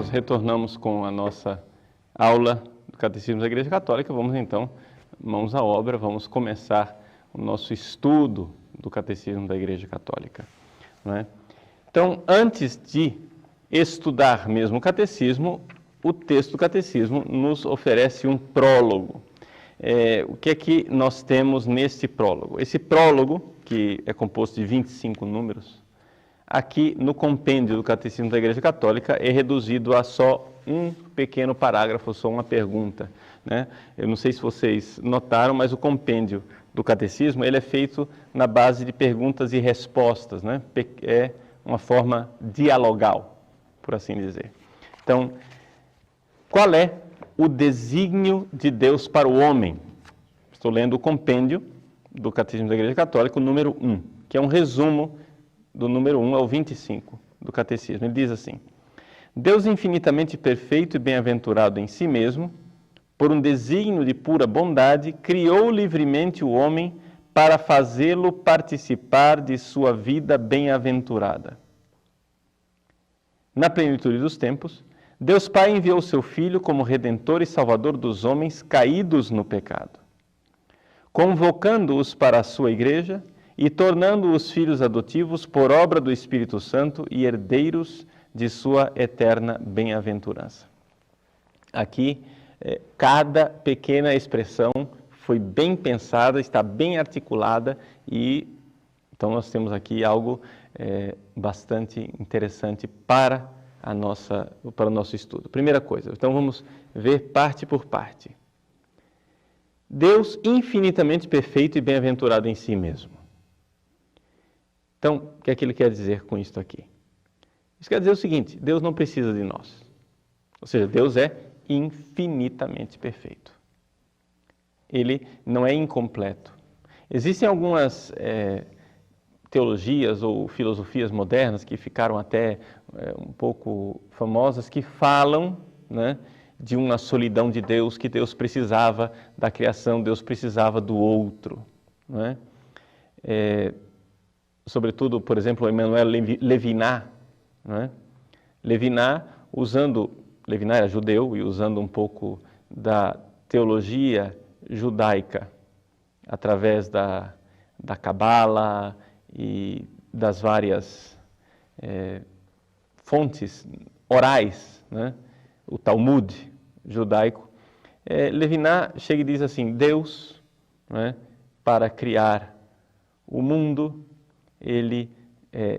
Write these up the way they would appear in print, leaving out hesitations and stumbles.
nós retornamos com a nossa aula do Catecismo da Igreja Católica. Vamos então, mãos à obra, vamos começar o nosso estudo do Catecismo da Igreja Católica, não é? Então, antes de estudar mesmo o Catecismo, o texto do Catecismo nos oferece um prólogo. O que é que nós temos neste prólogo? Esse prólogo, que é composto de 25 números, aqui no compêndio do Catecismo da Igreja Católica é reduzido a só um pequeno parágrafo, só uma pergunta, né? Eu não sei se vocês notaram, mas o compêndio do Catecismo ele é feito na base de perguntas e respostas, né? É uma forma dialogal, por assim dizer. Então, qual é o desígnio de Deus para o homem? Estou lendo o compêndio do Catecismo da Igreja Católica, o número 1, que é um resumo do número 1 ao 25 do Catecismo. Ele diz assim: Deus infinitamente perfeito e bem-aventurado em si mesmo, por um desígnio de pura bondade, criou livremente o homem para fazê-lo participar de sua vida bem-aventurada. Na plenitude dos tempos, Deus Pai enviou seu Filho como Redentor e Salvador dos homens caídos no pecado, convocando-os para a sua Igreja e tornando-os filhos adotivos por obra do Espírito Santo e herdeiros de sua eterna bem-aventurança. Aqui, cada pequena expressão foi bem pensada, está bem articulada e então nós temos aqui algo bastante interessante para o nosso estudo. Primeira coisa, então vamos ver parte por parte. Deus infinitamente perfeito e bem-aventurado em si mesmo. Então, o que é que ele quer dizer com isto aqui? Isso quer dizer o seguinte: Deus não precisa de nós. Ou seja, Deus é infinitamente perfeito. Ele não é incompleto. Existem algumas teologias ou filosofias modernas que ficaram até um pouco famosas, que falam, né, de uma solidão de Deus, que Deus precisava da criação, Deus precisava do outro, não é? Sobretudo, por exemplo, Emmanuel Levinas, não é? Levinas era judeu e usando um pouco da teologia judaica, através da Cabala e das várias fontes orais, né? O Talmud judaico, Levinas chega e diz assim: Deus, né, para criar o mundo, ele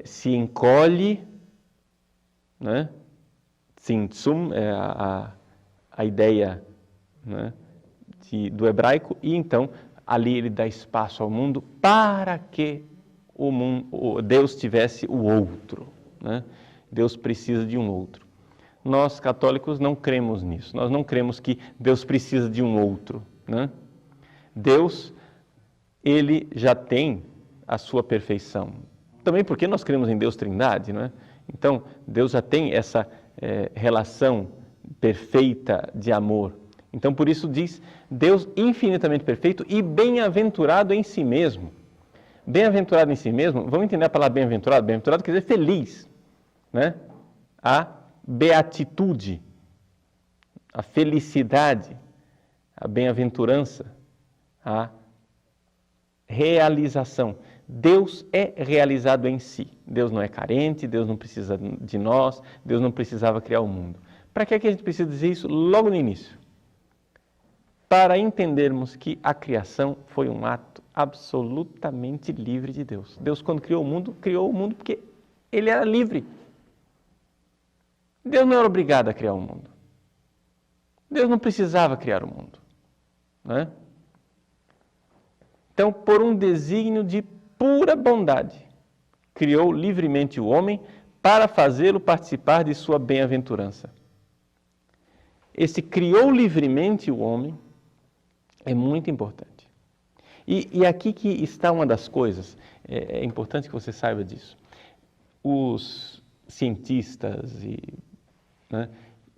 se encolhe, né? Tzimtzum é a ideia, né, do hebraico, e então ali ele dá espaço ao mundo para que Deus tivesse o outro, né? Deus precisa de um outro. Nós, católicos, não cremos nisso. Nós não cremos que Deus precisa de um outro, né? Deus, ele já tem a sua perfeição. Também porque nós cremos em Deus Trindade, não é? Então, Deus já tem essa relação perfeita de amor. Então, por isso diz, Deus infinitamente perfeito e bem-aventurado em si mesmo. Bem-aventurado em si mesmo, vamos entender a palavra bem-aventurado? Bem-aventurado quer dizer feliz, né? A beatitude, a felicidade, a bem-aventurança, a realização. Deus é realizado em si. Deus não é carente, Deus não precisa de nós, Deus não precisava criar o mundo. Para que a gente precisa dizer isso logo no início? Para entendermos que a criação foi um ato absolutamente livre de Deus. Deus, quando criou o mundo porque ele era livre. Deus não era obrigado a criar o mundo. Deus não precisava criar o mundo, né? Então, por um desígnio de pura bondade, criou livremente o homem para fazê-lo participar de sua bem-aventurança. Esse criou livremente o homem é muito importante. E aqui que está uma das coisas, é importante que você saiba disso. Os cientistas né,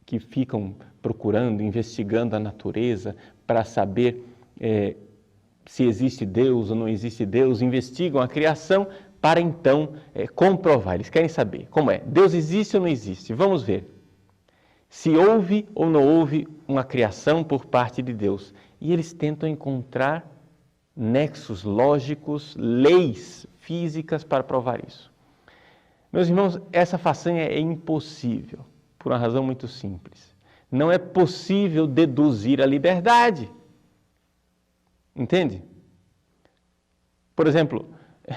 que ficam procurando, investigando a natureza para saber se existe Deus ou não existe Deus, investigam a criação para então comprovar. Eles querem saber como é. Deus existe ou não existe? Vamos ver. Se houve ou não houve uma criação por parte de Deus. E eles tentam encontrar nexos lógicos, leis físicas para provar isso. Meus irmãos, essa façanha é impossível, por uma razão muito simples. Não é possível deduzir a liberdade. Entende? Por exemplo,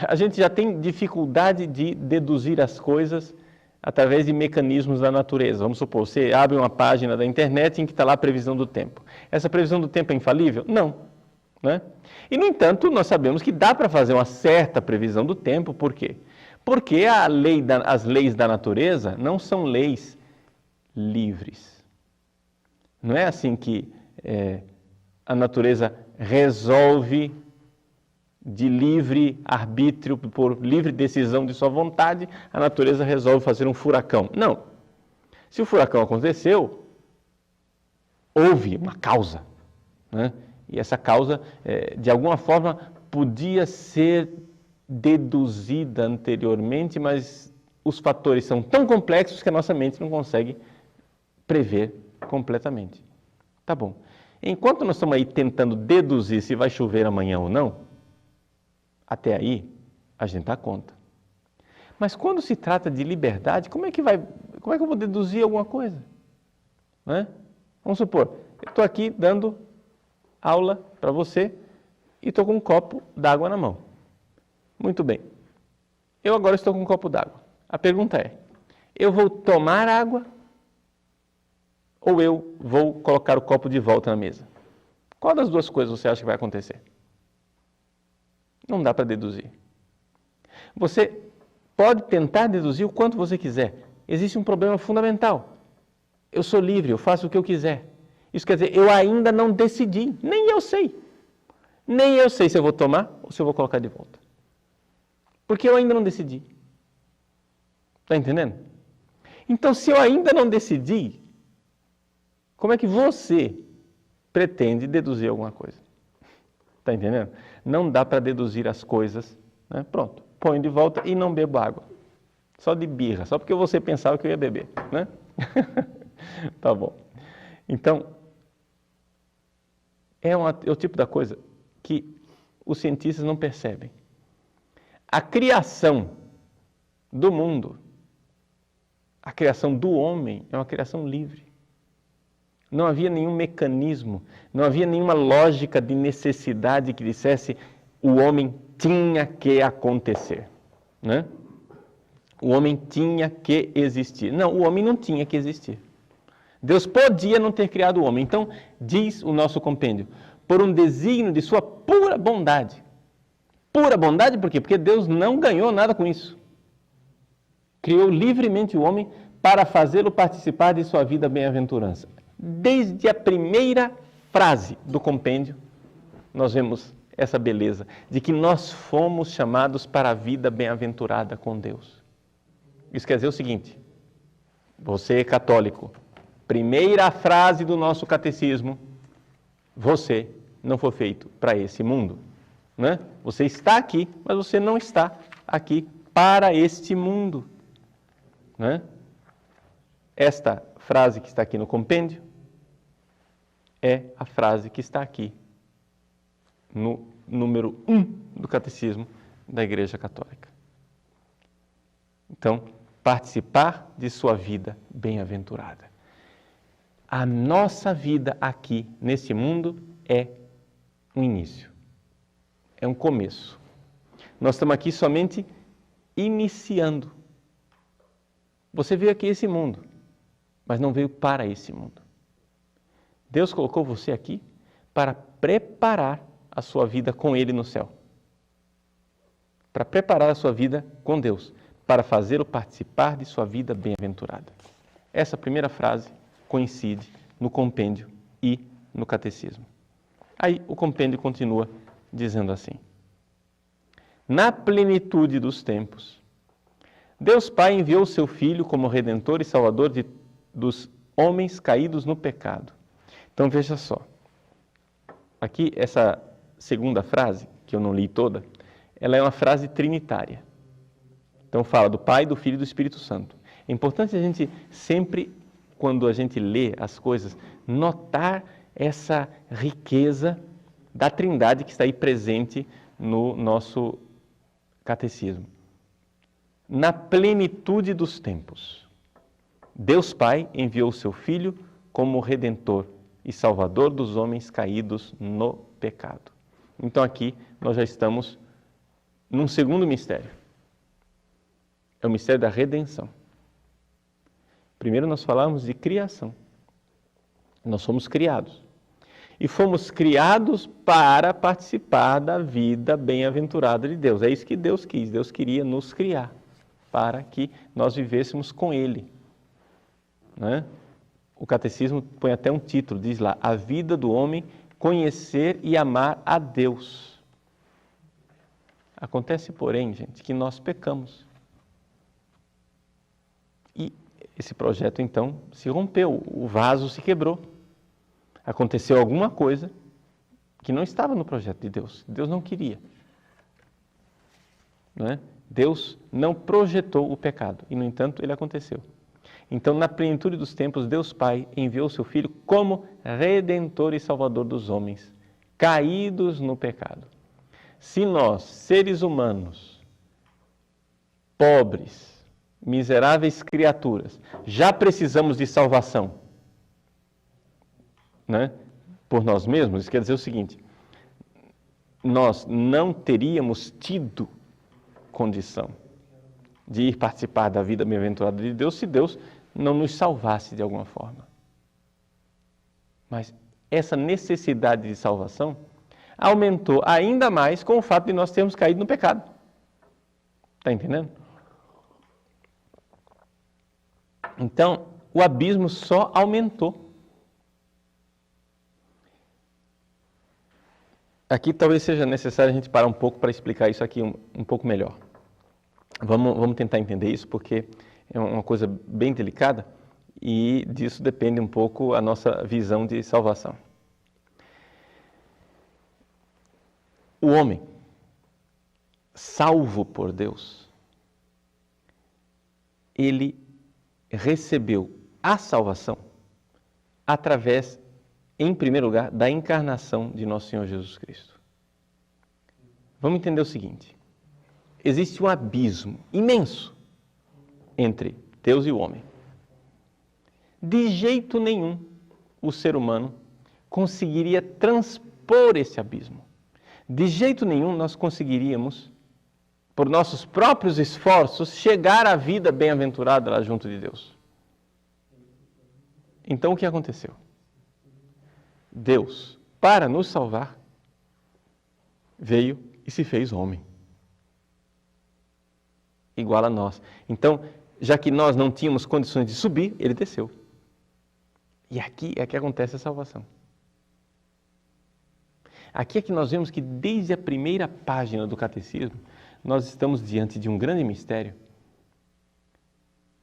a gente já tem dificuldade de deduzir as coisas através de mecanismos da natureza. Vamos supor, você abre uma página da internet em que está lá a previsão do tempo. Essa previsão do tempo é infalível? Não. Né? E, no entanto, nós sabemos que dá para fazer uma certa previsão do tempo. Por quê? Porque as leis da natureza não são leis livres. Não é assim que a natureza resolve de livre arbítrio, por livre decisão de sua vontade, a natureza resolve fazer um furacão. Não. Se o furacão aconteceu, houve uma causa. Né? E essa causa, de alguma forma, podia ser deduzida anteriormente, mas os fatores são tão complexos que a nossa mente não consegue prever completamente. Tá bom. Enquanto nós estamos aí tentando deduzir se vai chover amanhã ou não, até aí a gente dá conta. Mas quando se trata de liberdade, como é que eu vou deduzir alguma coisa? Né? Vamos supor, eu estou aqui dando aula para você e estou com um copo d'água na mão. Muito bem. Eu agora estou com um copo d'água. A pergunta é, eu vou tomar água ou eu vou colocar o copo de volta na mesa? Qual das duas coisas você acha que vai acontecer? Não dá para deduzir. Você pode tentar deduzir o quanto você quiser. Existe um problema fundamental. Eu sou livre, eu faço o que eu quiser. Isso quer dizer, eu ainda não decidi, nem eu sei. Nem eu sei se eu vou tomar ou se eu vou colocar de volta. Porque eu ainda não decidi. Está entendendo? Então, se eu ainda não decidi, como é que você pretende deduzir alguma coisa? Está entendendo? Não dá para deduzir as coisas. Né? Pronto, ponho de volta e não bebo água. Só de birra, só porque você pensava que eu ia beber. Né? Tá bom. Então, é o tipo da coisa que os cientistas não percebem. A criação do mundo, a criação do homem, é uma criação livre. Não havia nenhum mecanismo, não havia nenhuma lógica de necessidade que dissesse o homem tinha que acontecer. Né? O homem tinha que existir. Não, o homem não tinha que existir. Deus podia não ter criado o homem. Então, diz o nosso compêndio, por um desígnio de sua pura bondade. Pura bondade por quê? Porque Deus não ganhou nada com isso. Criou livremente o homem para fazê-lo participar de sua vida bem-aventurança. Desde a primeira frase do compêndio, nós vemos essa beleza de que nós fomos chamados para a vida bem-aventurada com Deus. Isso quer dizer o seguinte, você é católico, primeira frase do nosso catecismo, você não foi feito para esse mundo. Né? Você está aqui, mas você não está aqui para este mundo. Né? Esta frase que está aqui no compêndio é a frase que está aqui no número 1 do Catecismo da Igreja Católica. Então, participar de sua vida bem-aventurada. A nossa vida aqui, nesse mundo, é um início. É um começo. Nós estamos aqui somente iniciando. Você veio aqui a esse mundo, mas não veio para esse mundo. Deus colocou você aqui para preparar a sua vida com Ele no céu. Para preparar a sua vida com Deus, para fazê-lo participar de sua vida bem-aventurada. Essa primeira frase coincide no compêndio e no catecismo. Aí o compêndio continua dizendo assim: na plenitude dos tempos, Deus Pai enviou seu Filho como Redentor e Salvador dos homens caídos no pecado. Então veja só, aqui essa segunda frase, que eu não li toda, ela é uma frase trinitária. Então fala do Pai, do Filho e do Espírito Santo. É importante a gente sempre quando a gente lê as coisas, notar essa riqueza da Trindade que está aí presente no nosso catecismo. Na plenitude dos tempos, Deus Pai enviou seu Filho como Redentor e Salvador dos homens caídos no pecado. Então aqui nós já estamos num segundo mistério. É o mistério da redenção. Primeiro nós falamos de criação. Nós somos criados. E fomos criados para participar da vida bem-aventurada de Deus. É isso que Deus quis. Deus queria nos criar para que nós vivêssemos com Ele. Né? O catecismo põe até um título, diz lá, a vida do homem, conhecer e amar a Deus. Acontece, porém, gente, que nós pecamos. E esse projeto, então, se rompeu, o vaso se quebrou. Aconteceu alguma coisa que não estava no projeto de Deus. Deus não queria. Não é? Deus não projetou o pecado e, no entanto, ele aconteceu. Então, na plenitude dos tempos, Deus Pai enviou seu Filho como Redentor e Salvador dos homens, caídos no pecado. Se nós, seres humanos, pobres, miseráveis criaturas, já precisamos de salvação, né, por nós mesmos, isso quer dizer o seguinte, nós não teríamos tido condição de ir participar da vida bem-aventurada de Deus se Deus não nos salvasse de alguma forma. Mas essa necessidade de salvação aumentou ainda mais com o fato de nós termos caído no pecado. Está entendendo? Então, o abismo só aumentou. Aqui talvez seja necessário a gente parar um pouco para explicar isso aqui um pouco melhor. Vamos tentar entender isso, porque é uma coisa bem delicada e disso depende um pouco a nossa visão de salvação. O homem, salvo por Deus, ele recebeu a salvação através, em primeiro lugar, da encarnação de nosso Senhor Jesus Cristo. Vamos entender o seguinte: existe um abismo imenso entre Deus e o homem. De jeito nenhum o ser humano conseguiria transpor esse abismo. De jeito nenhum nós conseguiríamos, por nossos próprios esforços, chegar à vida bem-aventurada lá junto de Deus. Então o que aconteceu? Deus, para nos salvar, veio e se fez homem, igual a nós. Então, já que nós não tínhamos condições de subir, ele desceu. E aqui é que acontece a salvação. Aqui é que nós vemos que desde a primeira página do catecismo, nós estamos diante de um grande mistério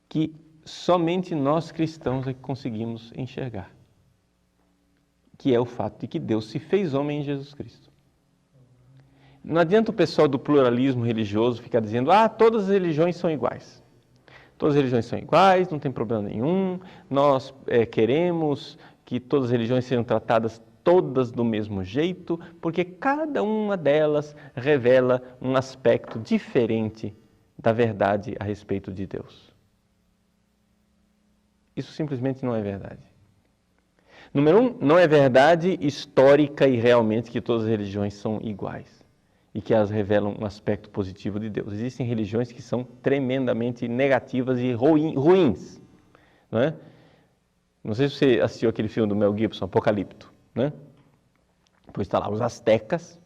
que somente nós cristãos é que conseguimos enxergar, que é o fato de que Deus se fez homem em Jesus Cristo. Não adianta o pessoal do pluralismo religioso ficar dizendo, todas as religiões são iguais. Todas as religiões são iguais, não tem problema nenhum, nós queremos que todas as religiões sejam tratadas todas do mesmo jeito, porque cada uma delas revela um aspecto diferente da verdade a respeito de Deus. Isso simplesmente não é verdade. Número 1, não é verdade histórica e realmente que todas as religiões são iguais e que elas revelam um aspecto positivo de Deus. Existem religiões que são tremendamente negativas e ruins. Não é? Não sei se você assistiu aquele filme do Mel Gibson, Apocalipto. Né? Pois está lá, os astecas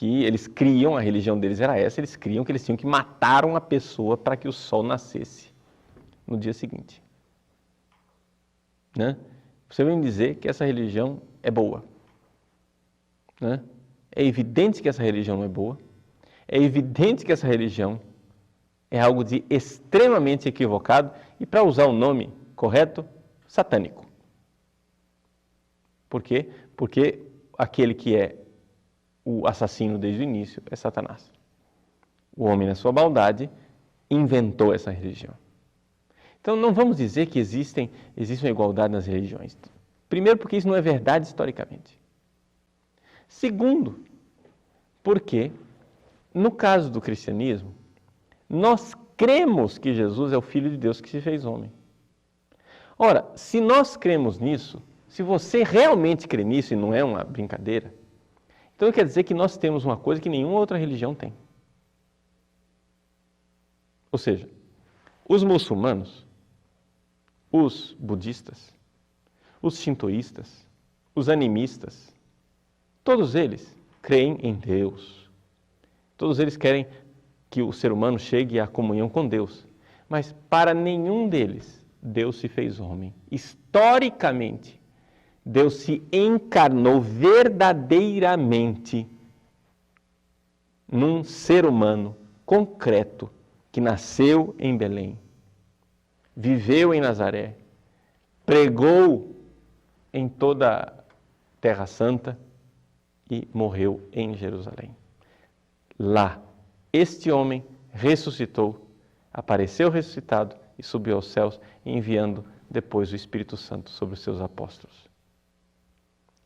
eles criam, a religião deles era essa, eles criam que eles tinham que matar uma pessoa para que o sol nascesse no dia seguinte. Né? Você vem dizer que essa religião é boa. Né? É evidente que essa religião não é boa, é evidente que essa religião é algo de extremamente equivocado e, para usar o nome correto, satânico. Por quê? Porque aquele que é o assassino desde o início é Satanás. O homem, na sua maldade, inventou essa religião. Então, não vamos dizer que existe uma igualdade nas religiões. Primeiro, porque isso não é verdade historicamente. Segundo, porque, no caso do cristianismo, nós cremos que Jesus é o Filho de Deus que se fez homem. Ora, se nós cremos nisso, se você realmente crê nisso e não é uma brincadeira, então quer dizer que nós temos uma coisa que nenhuma outra religião tem. Ou seja, os muçulmanos, os budistas, os shintoístas, os animistas, todos eles creem em Deus. Todos eles querem que o ser humano chegue à comunhão com Deus. Mas para nenhum deles, Deus se fez homem. Historicamente, Deus se encarnou verdadeiramente num ser humano concreto que nasceu em Belém, viveu em Nazaré, pregou em toda a Terra Santa e morreu em Jerusalém. Lá, este homem ressuscitou, apareceu ressuscitado e subiu aos céus, enviando depois o Espírito Santo sobre os seus apóstolos.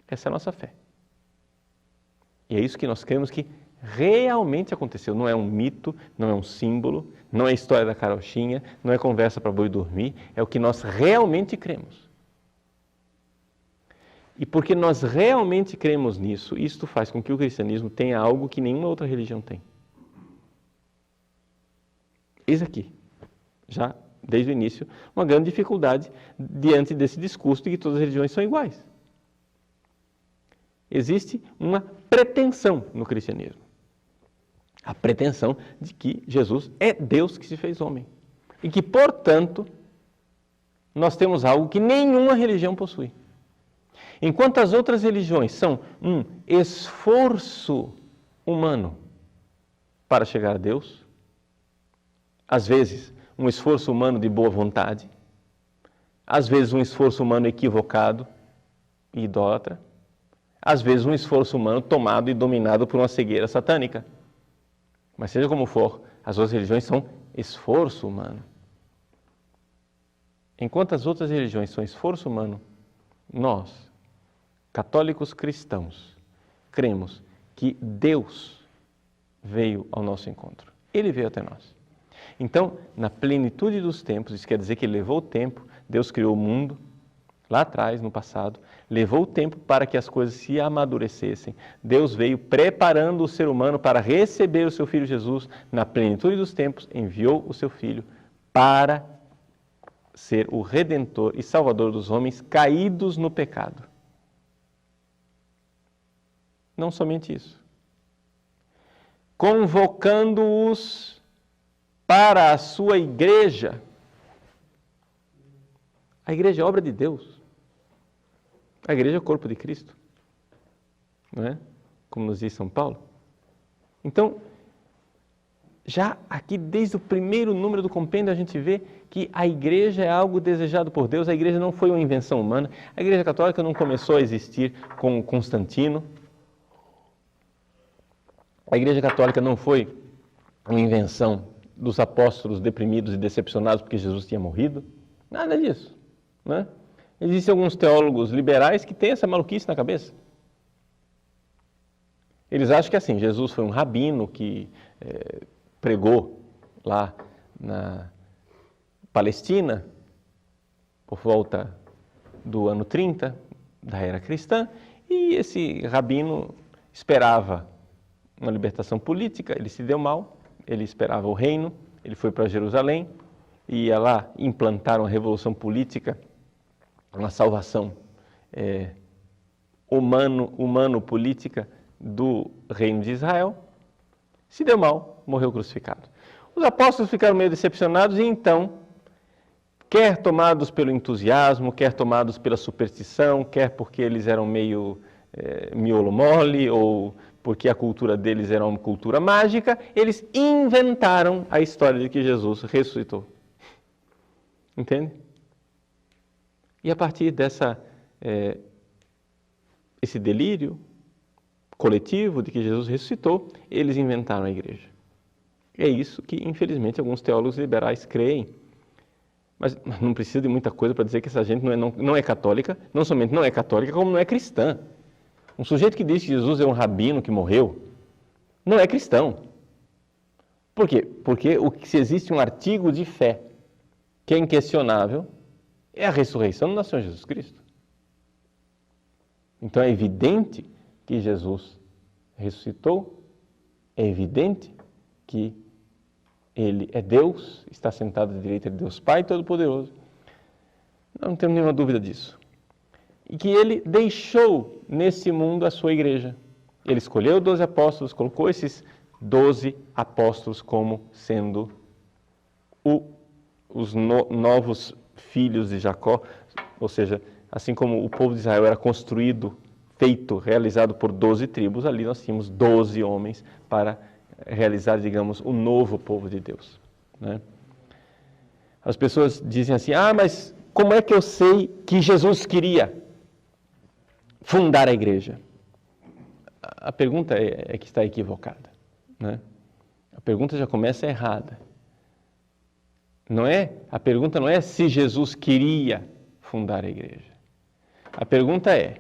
Essa é a nossa fé. E é isso que nós cremos que realmente aconteceu. Não é um mito, não é um símbolo, não é a história da carochinha, não é conversa para boi dormir, é o que nós realmente cremos. E porque nós realmente cremos nisso, isto faz com que o cristianismo tenha algo que nenhuma outra religião tem. Eis aqui, já desde o início, uma grande dificuldade diante desse discurso de que todas as religiões são iguais. Existe uma pretensão no cristianismo. A pretensão de que Jesus é Deus que se fez homem. E que, portanto, nós temos algo que nenhuma religião possui. Enquanto as outras religiões são um esforço humano para chegar a Deus, às vezes um esforço humano de boa vontade, às vezes um esforço humano equivocado e idólatra, às vezes um esforço humano tomado e dominado por uma cegueira satânica. Mas seja como for, as outras religiões são esforço humano. Enquanto as outras religiões são esforço humano, nós, católicos cristãos, cremos que Deus veio ao nosso encontro. Ele veio até nós. Então, na plenitude dos tempos, isso quer dizer que levou o tempo, Deus criou o mundo, lá atrás, no passado, levou o tempo para que as coisas se amadurecessem. Deus veio preparando o ser humano para receber o seu Filho Jesus. Na plenitude dos tempos, enviou o seu Filho para ser o Redentor e Salvador dos homens caídos no pecado. Não somente isso. Convocando-os para a sua igreja. A igreja é obra de Deus. A igreja é o corpo de Cristo, não é? Como nos diz São Paulo. Então, já aqui desde o primeiro número do compêndio a gente vê que a igreja é algo desejado por Deus. A igreja não foi uma invenção humana. A igreja católica não começou a existir com Constantino. A igreja católica não foi uma invenção dos apóstolos deprimidos e decepcionados porque Jesus tinha morrido. Nada disso, não é? Existem alguns teólogos liberais que têm essa maluquice na cabeça. Eles acham que assim, Jesus foi um rabino que pregou lá na Palestina por volta do ano 30 da era cristã, e esse rabino esperava uma libertação política, ele se deu mal, ele esperava o reino, ele foi para Jerusalém, ia lá implantar uma revolução política, uma salvação humano-política do reino de Israel, se deu mal, morreu crucificado. Os apóstolos ficaram meio decepcionados e então, quer tomados pelo entusiasmo, quer tomados pela superstição, quer porque eles eram meio miolo mole ou porque a cultura deles era uma cultura mágica, eles inventaram a história de que Jesus ressuscitou. Entende? E a partir esse delírio coletivo de que Jesus ressuscitou, eles inventaram a igreja. É isso que, infelizmente, alguns teólogos liberais creem. Mas não precisa de muita coisa para dizer que essa gente não é católica, não somente não é católica, como não é cristã. Um sujeito que diz que Jesus é um rabino que morreu, não é cristão. Por quê? Porque se existe um artigo de fé que é inquestionável, é a ressurreição do Senhor Jesus Cristo. Então é evidente que Jesus ressuscitou, é evidente que Ele é Deus, está sentado à direita de Deus Pai Todo-Poderoso. Não temos nenhuma dúvida disso. E que Ele deixou nesse mundo a sua igreja. Ele escolheu 12 apóstolos, colocou esses 12 apóstolos como sendo os novos filhos de Jacó, ou seja, assim como o povo de Israel era construído, feito, realizado por 12 tribos, ali nós tínhamos 12 homens para realizar, digamos, o novo povo de Deus. Né? As pessoas dizem assim, mas como é que eu sei que Jesus queria fundar a igreja? A pergunta é que está equivocada. Né? A pergunta já começa errada. A pergunta não é se Jesus queria fundar a igreja. A pergunta é,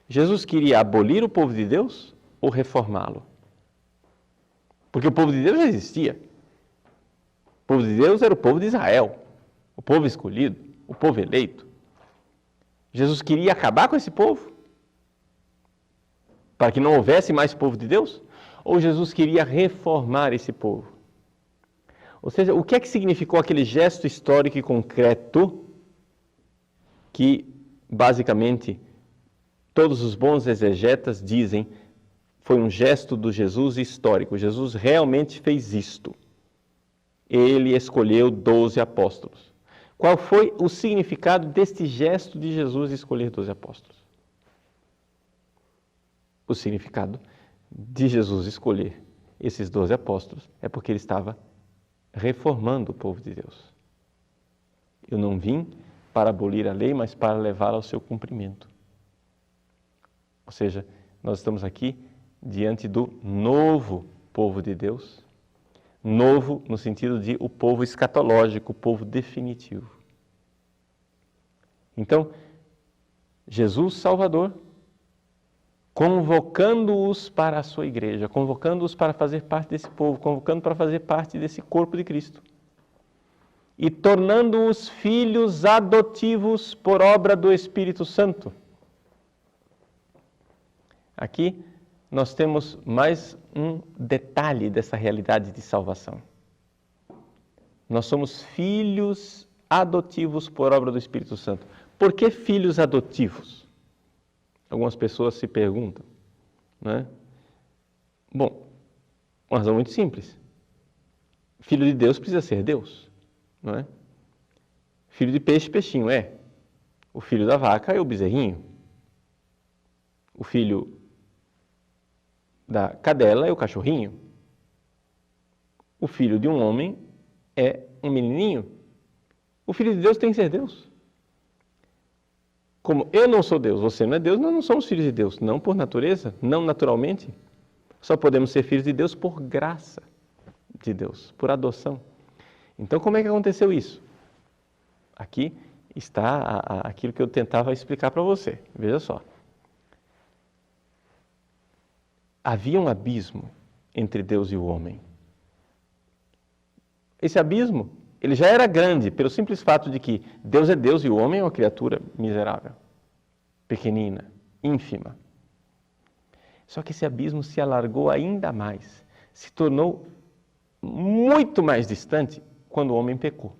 Jesus queria abolir o povo de Deus ou reformá-lo? Porque o povo de Deus já existia. O povo de Deus era o povo de Israel, o povo escolhido, o povo eleito. Jesus queria acabar com esse povo? Para que não houvesse mais povo de Deus? Ou Jesus queria reformar esse povo? Ou seja, o que é que significou aquele gesto histórico e concreto que, basicamente, todos os bons exegetas dizem foi um gesto do Jesus histórico. Jesus realmente fez isto. Ele escolheu 12 apóstolos. Qual foi o significado deste gesto de Jesus escolher 12 apóstolos? O significado de Jesus escolher esses 12 apóstolos é porque ele estava reformando o povo de Deus. Eu não vim para abolir a lei, mas para levá-la ao seu cumprimento. Ou seja, nós estamos aqui diante do novo povo de Deus, novo no sentido de o povo escatológico, o povo definitivo. Então, Jesus Salvador, convocando-os para a sua igreja, convocando-os para fazer parte desse povo, convocando para fazer parte desse corpo de Cristo. E tornando-os filhos adotivos por obra do Espírito Santo. Aqui nós temos mais um detalhe dessa realidade de salvação. Nós somos filhos adotivos por obra do Espírito Santo. Por que filhos adotivos? Algumas pessoas se perguntam, não é? Bom, uma razão muito simples. Filho de Deus precisa ser Deus, não é? Filho de peixe, peixinho é. O filho da vaca é o bezerrinho. O filho da cadela é o cachorrinho. O filho de um homem é um menininho. O filho de Deus tem que ser Deus. Como eu não sou Deus, você não é Deus, nós não somos filhos de Deus, não por natureza, não naturalmente. Só podemos ser filhos de Deus por graça de Deus, por adoção. Então, como é que aconteceu isso? Aqui está aquilo que eu tentava explicar para você. Veja só. Havia um abismo entre Deus e o homem. Esse abismo, ele já era grande pelo simples fato de que Deus é Deus e o homem é uma criatura miserável, pequenina, ínfima. Só que esse abismo se alargou ainda mais, se tornou muito mais distante quando o homem pecou.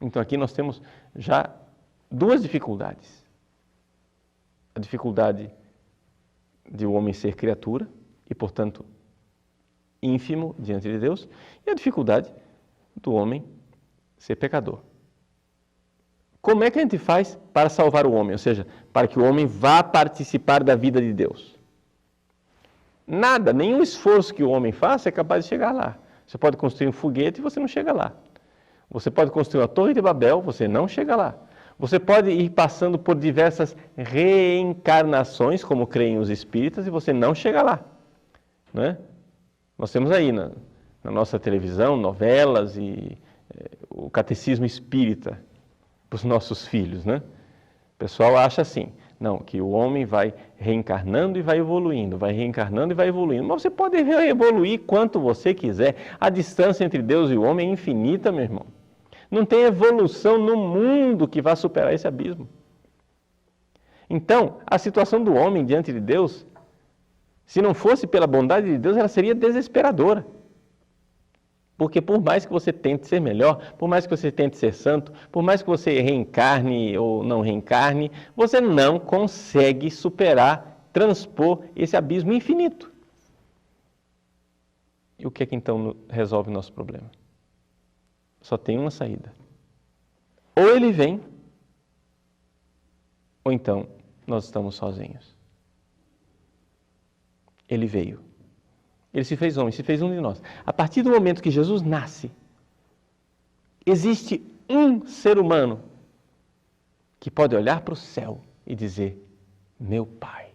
Então aqui nós temos já duas dificuldades. A dificuldade de o homem ser criatura e, portanto, ínfimo diante de Deus, e a dificuldade do homem ser pecador. Como é que a gente faz para salvar o homem? Ou seja, para que o homem vá participar da vida de Deus? Nada, nenhum esforço que o homem faça é capaz de chegar lá. Você pode construir um foguete e você não chega lá. Você pode construir uma torre de Babel, você não chega lá. Você pode ir passando por diversas reencarnações, como creem os espíritas, e você não chega lá. Não é? Nós temos aí na nossa televisão novelas e o catecismo espírita para os nossos filhos, né? O pessoal acha assim, não, que o homem vai reencarnando e vai evoluindo, vai reencarnando e vai evoluindo. Mas você pode evoluir quanto você quiser. A distância entre Deus e o homem é infinita, meu irmão. Não tem evolução no mundo que vá superar esse abismo. Então, a situação do homem diante de Deus, se não fosse pela bondade de Deus, ela seria desesperadora. Porque por mais que você tente ser melhor, por mais que você tente ser santo, por mais que você reencarne ou não reencarne, você não consegue superar, transpor esse abismo infinito. E o que é que então resolve o nosso problema? Só tem uma saída. Ou ele vem, ou então nós estamos sozinhos. Ele veio. Ele se fez homem, se fez um de nós. A partir do momento que Jesus nasce, existe um ser humano que pode olhar para o céu e dizer, meu Pai.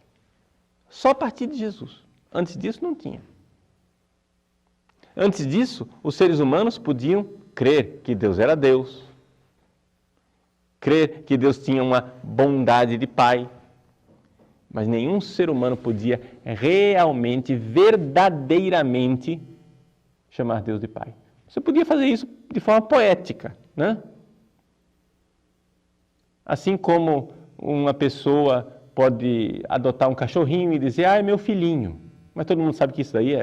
Só a partir de Jesus. Antes disso não tinha. Antes disso, os seres humanos podiam crer que Deus era Deus, crer que Deus tinha uma bondade de Pai, mas nenhum ser humano podia realmente, verdadeiramente chamar Deus de Pai. Você podia fazer isso de forma poética, né? Assim como uma pessoa pode adotar um cachorrinho e dizer, é meu filhinho. Mas todo mundo sabe que isso daí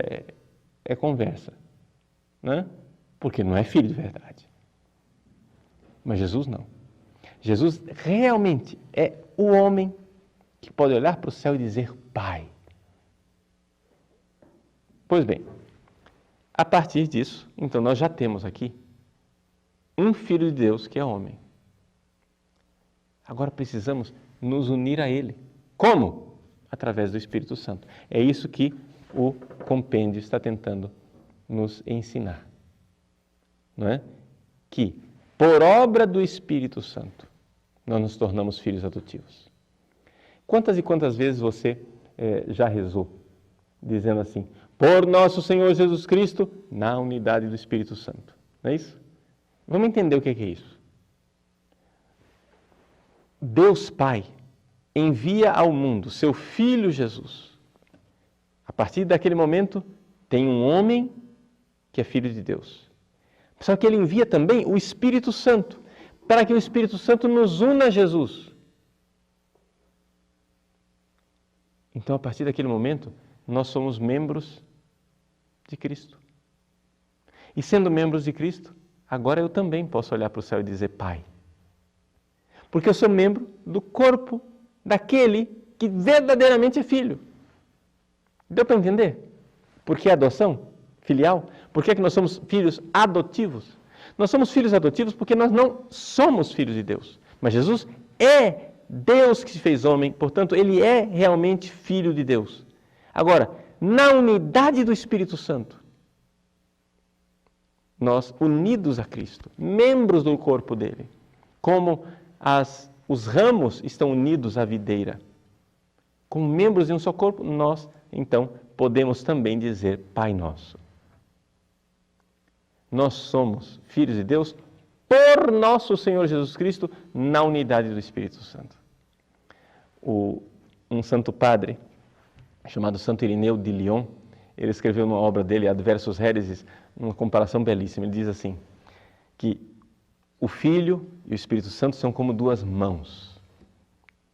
é conversa, né? Porque não é filho de verdade. Mas Jesus não. Jesus realmente é o homem que pode olhar para o céu e dizer Pai. Pois bem, a partir disso, então nós já temos aqui um Filho de Deus que é homem. Agora precisamos nos unir a Ele. Como? Através do Espírito Santo. É isso que o compêndio está tentando nos ensinar. Não é? Que, por obra do Espírito Santo, nós nos tornamos filhos adotivos. Quantas e quantas vezes você já rezou, dizendo assim, por nosso Senhor Jesus Cristo, na unidade do Espírito Santo. Não é isso? Vamos entender o que é isso. Deus Pai envia ao mundo seu Filho Jesus. A partir daquele momento, tem um homem que é filho de Deus. Só que ele envia também o Espírito Santo, para que o Espírito Santo nos una a Jesus. Então, a partir daquele momento, nós somos membros de Cristo. E sendo membros de Cristo, agora eu também posso olhar para o céu e dizer Pai. Porque eu sou membro do corpo daquele que verdadeiramente é filho. Deu para entender? Por que adoção filial? Por que é que nós somos filhos adotivos? Nós somos filhos adotivos porque nós não somos filhos de Deus. Mas Jesus é Deus que se fez homem, portanto, Ele é realmente Filho de Deus. Agora, na unidade do Espírito Santo, nós, unidos a Cristo, membros do corpo dele, como os ramos estão unidos à videira, como membros de um só corpo, nós, então, podemos também dizer Pai Nosso. Nós somos filhos de Deus por nosso Senhor Jesus Cristo, na unidade do Espírito Santo. Um santo padre, chamado Santo Irineu de Lyon, ele escreveu numa obra dele, Adversus Hereses, uma comparação belíssima. Ele diz assim, que o Filho e o Espírito Santo são como duas mãos,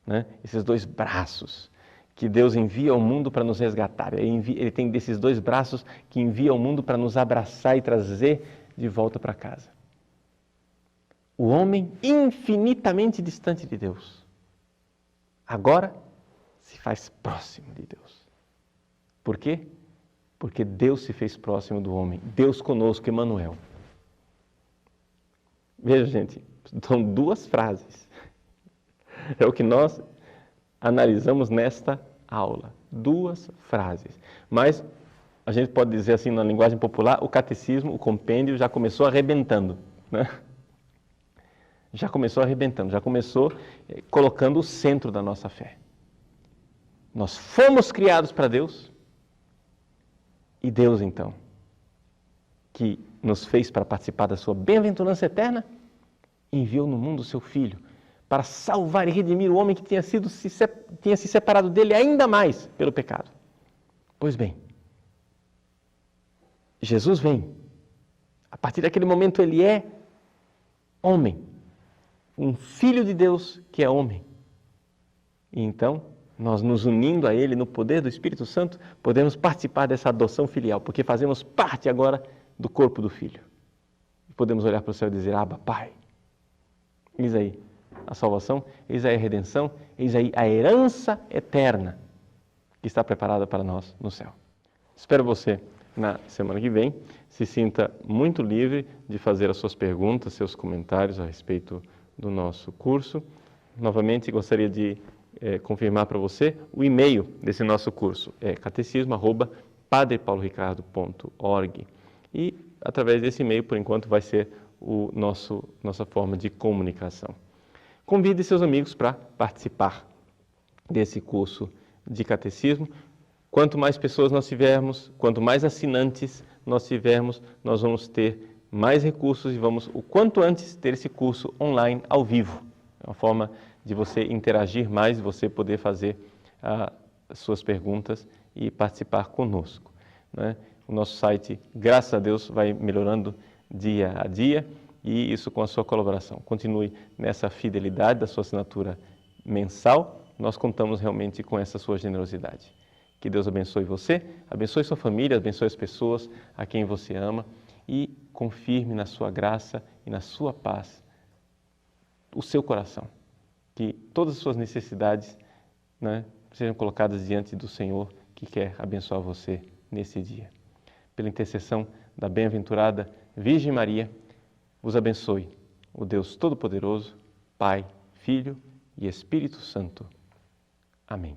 né? Esses dois braços que Deus envia ao mundo para nos resgatar. Ele tem desses dois braços que envia ao mundo para nos abraçar e trazer de volta para casa. O homem infinitamente distante de Deus, agora se faz próximo de Deus. Por quê? Porque Deus se fez próximo do homem. Deus conosco, Emmanuel. Veja, gente, são duas frases. É o que nós analisamos nesta aula. Duas frases. Mas a gente pode dizer assim, na linguagem popular, o catecismo, o compêndio já começou arrebentando, né? Já começou arrebentando, já começou colocando o centro da nossa fé. Nós fomos criados para Deus, e Deus, então, que nos fez para participar da sua bem-aventurança eterna, enviou no mundo o seu Filho para salvar e redimir o homem que tinha se separado dele ainda mais pelo pecado. Pois bem, Jesus vem. A partir daquele momento ele é homem, um Filho de Deus que é homem. E então, nós nos unindo a ele no poder do Espírito Santo, podemos participar dessa adoção filial, porque fazemos parte agora do corpo do Filho. Podemos olhar para o céu e dizer, Abba, Pai. Eis aí a salvação, eis aí a redenção, eis aí a herança eterna que está preparada para nós no céu. Espero você na semana que vem. Se sinta muito livre de fazer as suas perguntas, seus comentários a respeito do nosso curso. Novamente, gostaria de confirmar para você o e-mail desse nosso curso. É catecismo@padrepauloricardo.org. E através desse e-mail, por enquanto, vai ser nossa forma de comunicação. Convide seus amigos para participar desse curso de catecismo. Quanto mais pessoas nós tivermos, quanto mais assinantes nós tivermos, nós vamos ter mais recursos e vamos, o quanto antes, ter esse curso online, ao vivo. É uma forma de você interagir mais, de você poder fazer as suas perguntas e participar conosco, né? O nosso site, graças a Deus, vai melhorando dia a dia e isso com a sua colaboração. Continue nessa fidelidade da sua assinatura mensal. Nós contamos realmente com essa sua generosidade. Que Deus abençoe você, abençoe sua família, abençoe as pessoas a quem você ama e confirme na sua graça e na sua paz o seu coração. Que todas as suas necessidades, né, sejam colocadas diante do Senhor que quer abençoar você nesse dia. Pela intercessão da bem-aventurada Virgem Maria, vos abençoe o Deus Todo-Poderoso, Pai, Filho e Espírito Santo. Amém.